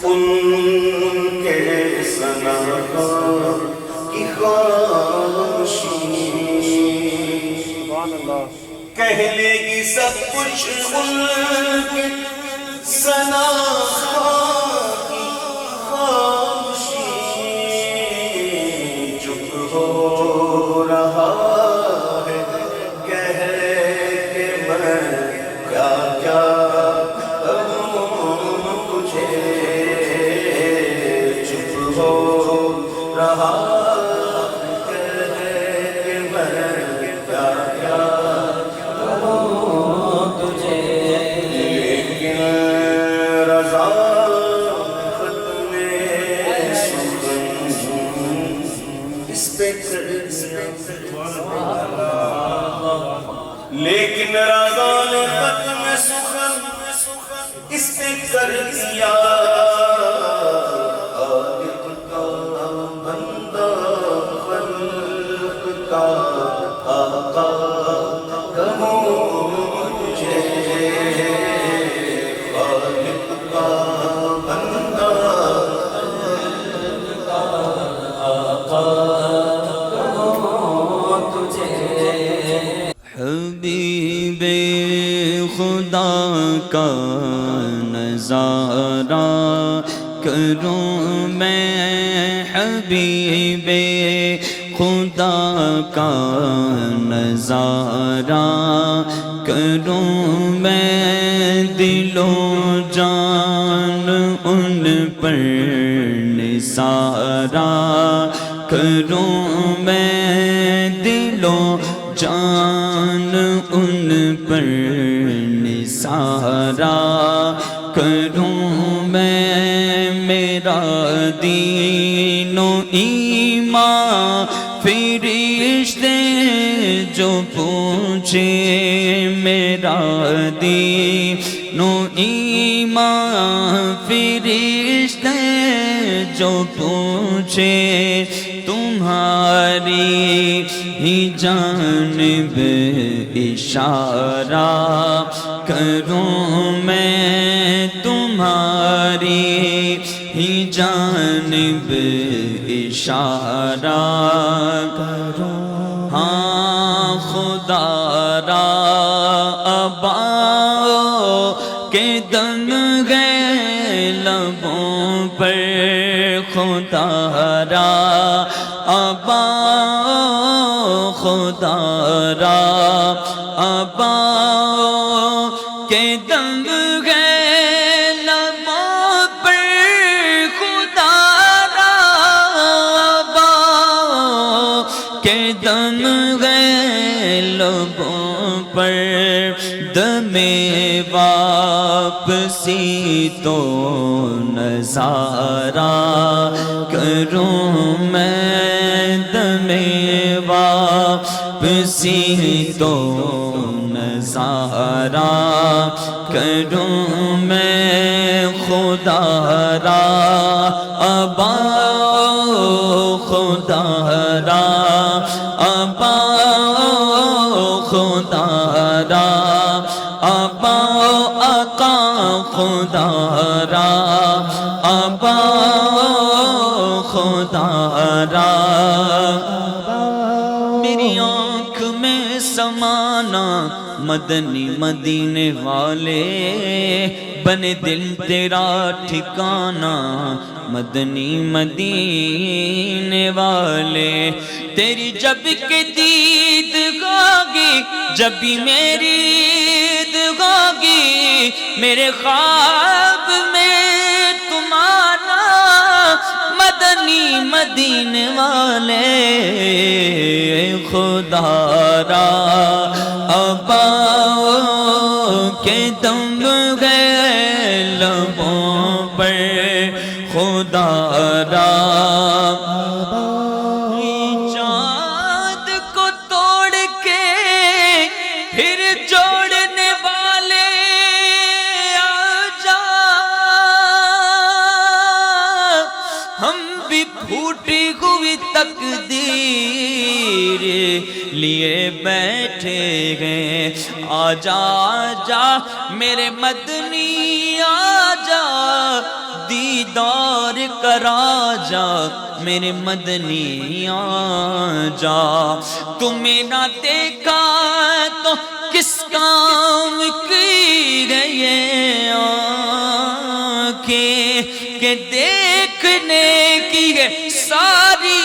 S2: ان کے ثنا کی خاموشی
S4: سبحان اللہ
S2: کہہ لے گی سب کچھ ان کے ثنا کی خاموشی چپ ہو رہا ہے کہہ کے میں کیا کیا کہوں تجھے چپ ہو رہا کہہ کے میں کیا کیا کہوں تجھے لیکن رضا ختم سخن اس پہ لیکن رضا نے ختم سخن اس پہ کر دیا خالق کا بندہ خلق کا آقا کہوں تجھے خالق کا بندہ خلق کا آقا کہوں تجھے
S1: حبیب خدا کا نظارہ کروں میں حبیب خدا کا نظارہ کروں میں دل و جان ان پر نثارہ کروں میں دل و جان ان پر نثارہ کروں میں میرا دین و ایمان فرشتے جو پوچھے میرا دین و ایمان فرشتے جو پوچھے تمہاری ہی جانب اشارہ کروں میں تمہاری ہی جانب اشارہ کروں ہاں خدا را اباؤں کے دم گئے لبوں پر خدا را اباؤں خدا را اباؤں کے دم گئے لبوں پر خدا را اباؤں کے دم گئے لبوں پر دم واپسی تو نظارہ کروں میں دم واپسی تو نظارہ کروں میں خدا را اباؤں خدا را اباؤں خدا را اباؤں آقا خدا را اباؤں خدا را میری آنکھ میں سمانا مدنی مدینے والے بنے دل تیرا ٹھکانا مدنی مدینے والے تیری جب کہ دید ہوگی جب بھی میری عید ہوگی میرے خواب میں تم آنا مدنی مدینے والے خدا را اباؤں کے دم گئے لبوں پر خدا را چاند کو توڑ کے پھر جوڑنے والے آجا ہم بھی پھوٹی ہوئی تقدیر لیے بیٹھے ہیں۔ آجا آجا میرے مدنی آجا، دیدار کرا جا میرے مدنی آجا۔ تمہیں نہ دیکھا تو کس کام کی ہے یہ آنکھیں کہ دیکھنے کی ہے ساری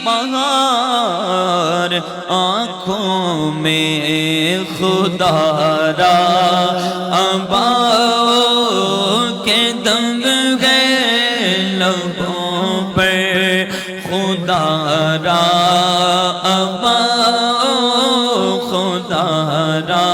S1: بہار آنکھوں میں خدا را اباؤ کے دم گئے لبوں پر خدا را اباؤ خدا را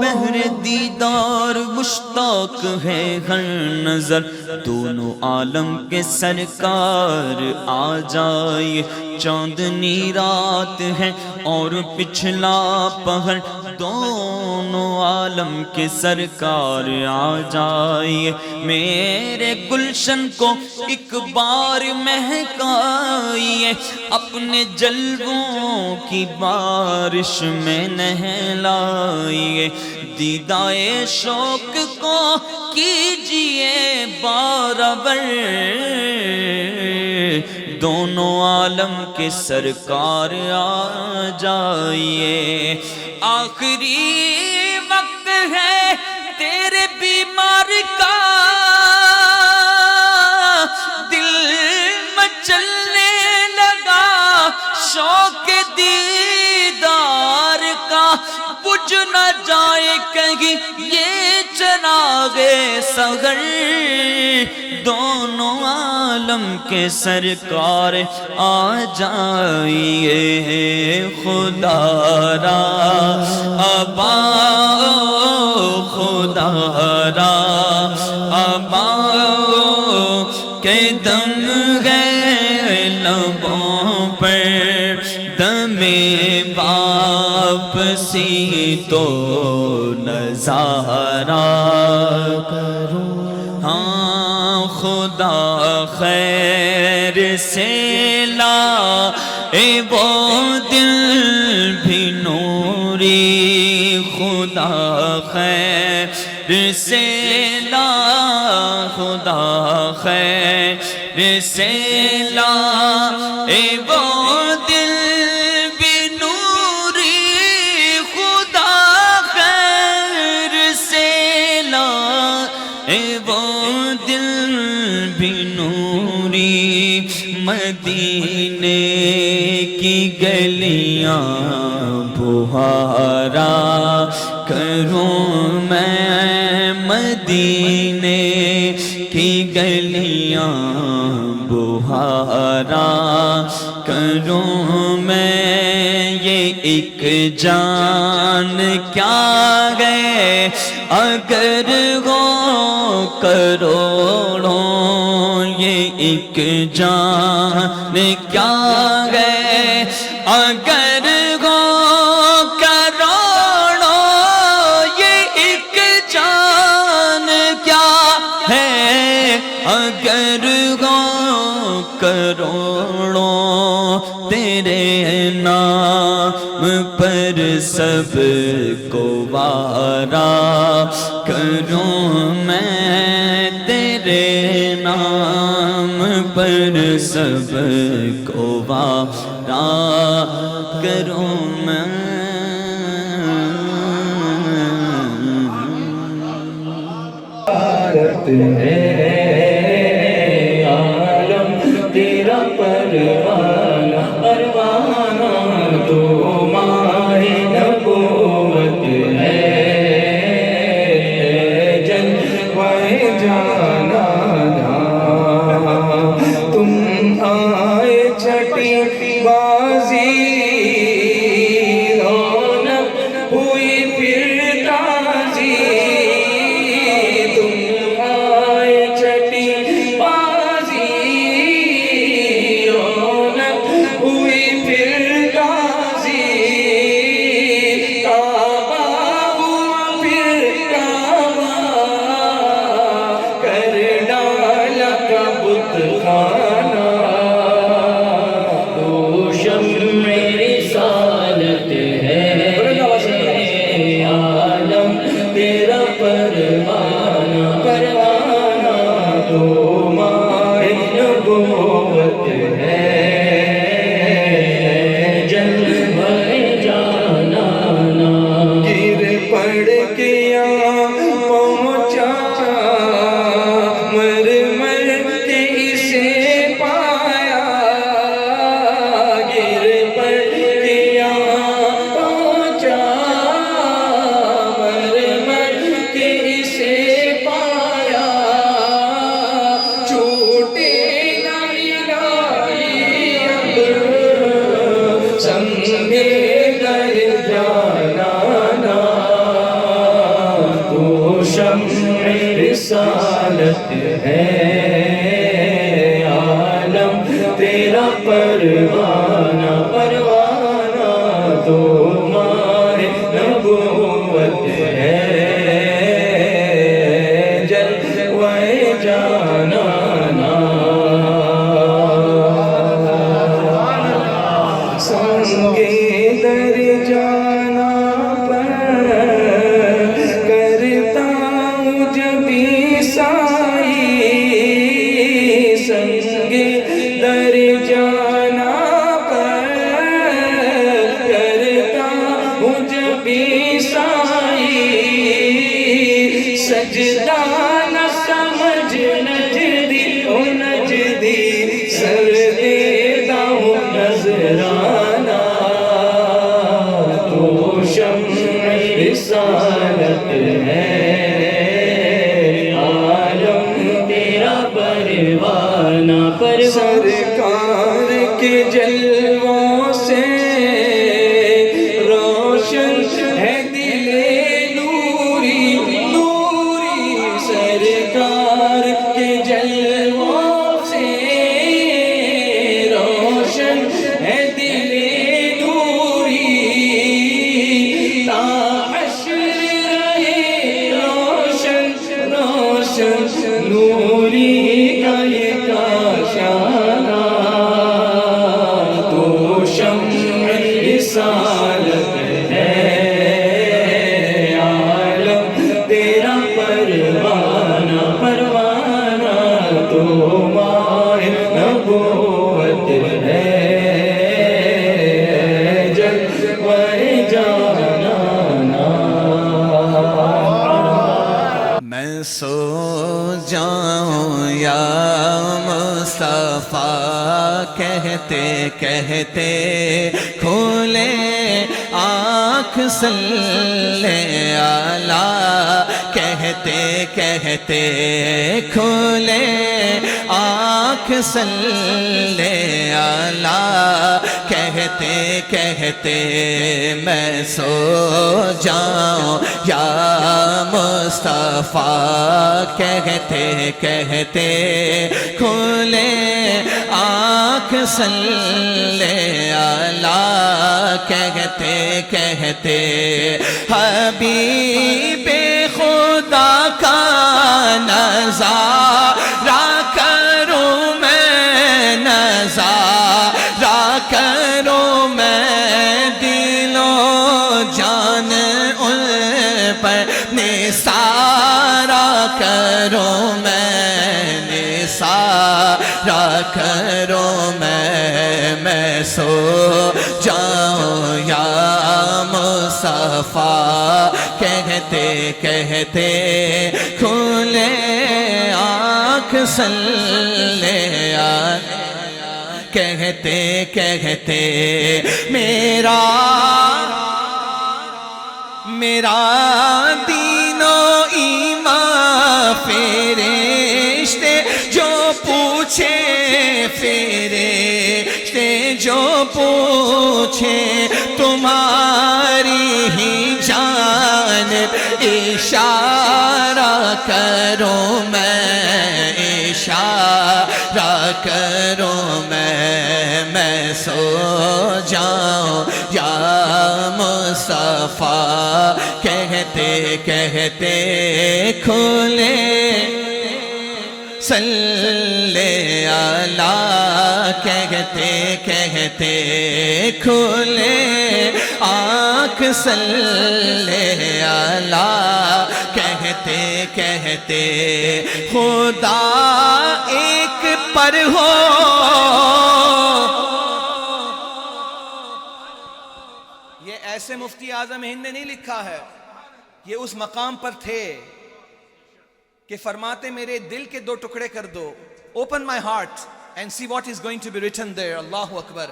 S1: بہر دیدار مشتاق ہے ہر نظر دونوں عالم کے سرکار آ جائے چاندنی رات ہے اور پچھلا پہر دونوں عالم کے سرکار آ جائے میرے گلشن کو ایک بار مہکائیے اپنے جلووں کی بارش میں نہلائیے دیدائے شوق کو کیجئے بارابر دونوں عالم کے سرکار آ جائیے آخری وقت ہے تیرے بیمار کا دل مچلنے لگا شوق دیدار کا بجھ نہ جائے کہیں یہ چراغ سحر دونوں عالم کے سرکار آ جائیے خدا را اباؤ خدا را اباؤ کہ دم گئے لبوں پر دم واپسی تو نظارہ کروں ہاں خدا خیر سے لا اے وہ دل بھی نوری خدا خیر سے لا خدا خیر سے لا اے وہ دل بھی نوری خدا خیر سے لا اے وہ دل بھی نوری مدینے کی گلیاں بہارا کروں میں مدینے کی گلیاں بہارا کروں میں یہ ایک جان کیا گئے اگر ہو کروڑوں یہ ایک جان کیا گئے اگر ہو کروڑوں یہ ایک جان کیا ہے اگر ہو کروڑوں تیرے نام پر سب کو وارا کروں میں تیرے نام پر سب کو وارا کروں میں
S5: عالم تیرا پروانہ پروانہ تو ماہ نبوت ہے جلوہ جانا تم آئے چھٹی بازی رونق ہوئی پھر تازی تم آئے چھٹی بازی رونق ہوئی پھر تازی کعبہ ہوا پھر کعبہ کر ڈالا کا بت خانہ پروانہ تو ماہ نبوت ہے جلوہ جانانا سنگے در جانا پر کرتا ہوں جب سائی سنگے در جانا پر کرتا ہوں جب سائی سجدہ نہ سمجھ نجدی او نجدی سر دیتا ہوں نظرانہ تو شمع رسالت ہے عالم تیرا پروانہ سرکار کے جلووں سے روشن ہے دل نوری نوری سرکار کے جلووں سے روشن ہے دل نوری تا حشر رہے روشن روشن نوری کا یہ کاشانہ تو شمع رسالت ہے عالم تیرا پروانہ پروانہ تو ماہ نبوت ہے جلوہ جانانا
S1: میں سو جاؤں یا مصطفیٰ کہتے کہتے کھولے آنکھ صلی اللہ کہتے کہتے کھولے آنکھ صلی اللہ کہتے کہتے میں سو جاؤں یا مصطفیٰ کہتے کہتے کھولے آنکھ صلی اللہ کہتے کہتے حبیب خدا کا نظارہ کروں میں نظارہ کروں میں دل و جان ان پر نثارہ کروں میں نثارہ کروں میں سو جاؤں یا مصطفیٰ کہتے کہتے کھولے آنکھ صلی کہتے کہتے میرا دین و ایمان فرشتے جو پوچھے فرشتے جو پوچھے تمہاری ہی جانب اشارہ کروں میں اشارہ کروں میں سو جاؤں یا مصطفیٰ کہتے کہتے کھولے صلی اللہ کہتے کہتے کھولے آنکھ صلی اللہ کہتے کہتے خدا ایک پر ہو
S6: یہ ایسے مفتی اعظم ہند نے نہیں لکھا ہے، یہ اس مقام پر تھے کہ فرماتے میرے دل کے دو ٹکڑے کر دو، open my heart and see what is going to be written there. اللہ اکبر.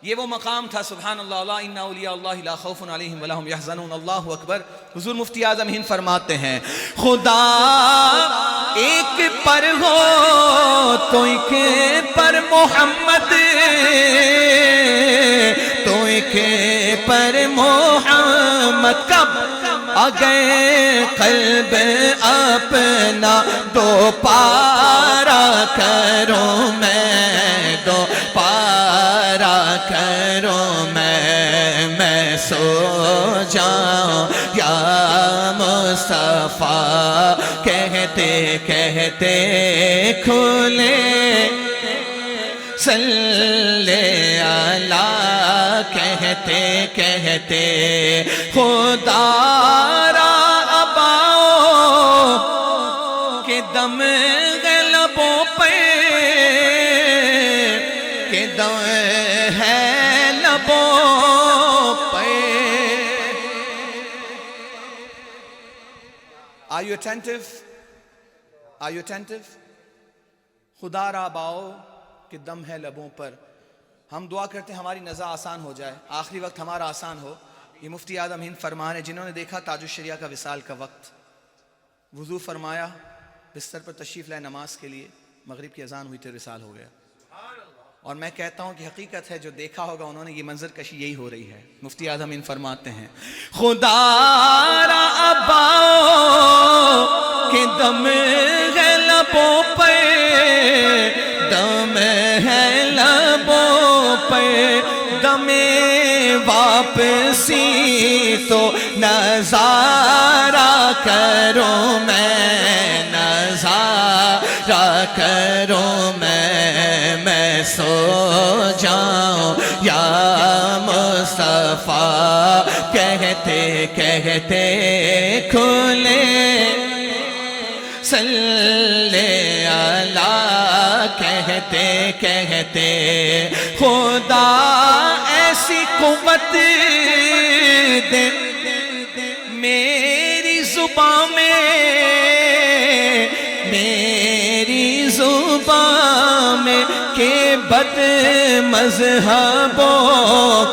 S6: یہ وہ مقام تھا. سبحان اللہ. الا ان اولیاء اللہ لا خوف علیہم ولا هم يحزنون. اللہ اکبر. حضور مفتی اعظم ہند فرماتے ہیں خدا ایک پر ہو تو ایک پر محمد، تو ایک پر محمد. کب اگر قلب اپنا دو پارا کروں میں، دو پارا
S1: کرو میں سو جاؤں یا مصطفیٰ کہتے کہتے کھلے صلی اللہ کہتے کہتے خدا را اباؤ کہ دم لبوں پہ کہ دم ہے لبوں پہ.
S6: Are you attentive? Are you attentive? خدا را باؤ کہ دم ہے لبوں پر. ہم دعا کرتے ہیں ہماری نزا آسان ہو جائے, آخری وقت ہمارا آسان ہو. یہ مفتی اعظم ہند فرمان ہے, جنہوں نے دیکھا تاج الشریعہ کا وصال کا وقت, وضو فرمایا, بستر پر تشریف لائے نماز کے لیے, مغرب کی اذان ہوئی تو وصال ہو گیا. اور میں کہتا ہوں کہ حقیقت ہے, جو دیکھا ہوگا انہوں نے, یہ منظر کشی یہی ہو رہی ہے. مفتی اعظم ہند فرماتے ہیں خدا را اباؤ کہ دم ہے لبوں پہ, دم ہے لبوں پہ, دم واپسی تو نظارہ کرو میں, نظارہ کرو میں سو جاؤں یا مصطفیٰ کہتے کہتے کھلے صلی اللہ کہتے کہتے خدا ایسی قوت دے میری زبان میں, میری زبان میں کہ بد مذہبوں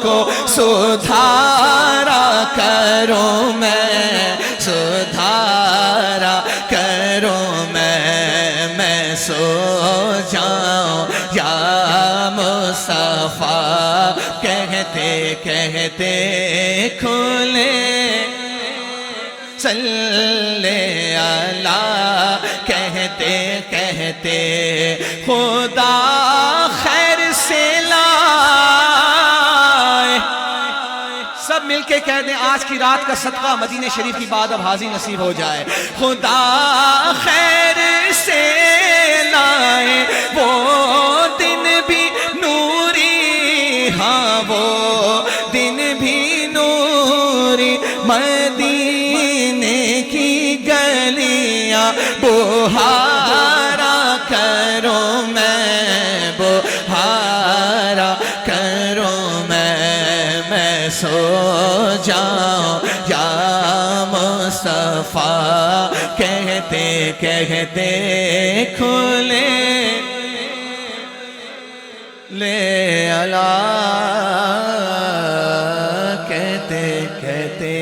S6: کو سدھارا کرو میں, سدھارا کرو میں سو جاؤں یا مصطفیٰ کہتے کہتے کھلے صلی اللہ کہتے کہتے خدا خیر سے لائے. سب مل کے کہہ دیں آج کی رات کا صدقہ مدینہ شریف کی بعد اب حاضری نصیب ہو جائے. خدا خیر سے لائے وہ دن بھی نوری, ہاں وہ دن بھی نوری, مدینے کی گلیاں بہارا کرو میں, بہارا کرو میں سو جاؤں یا مصطفیٰ کہتے کہتے کھلے لے اللہ کہتے کہتے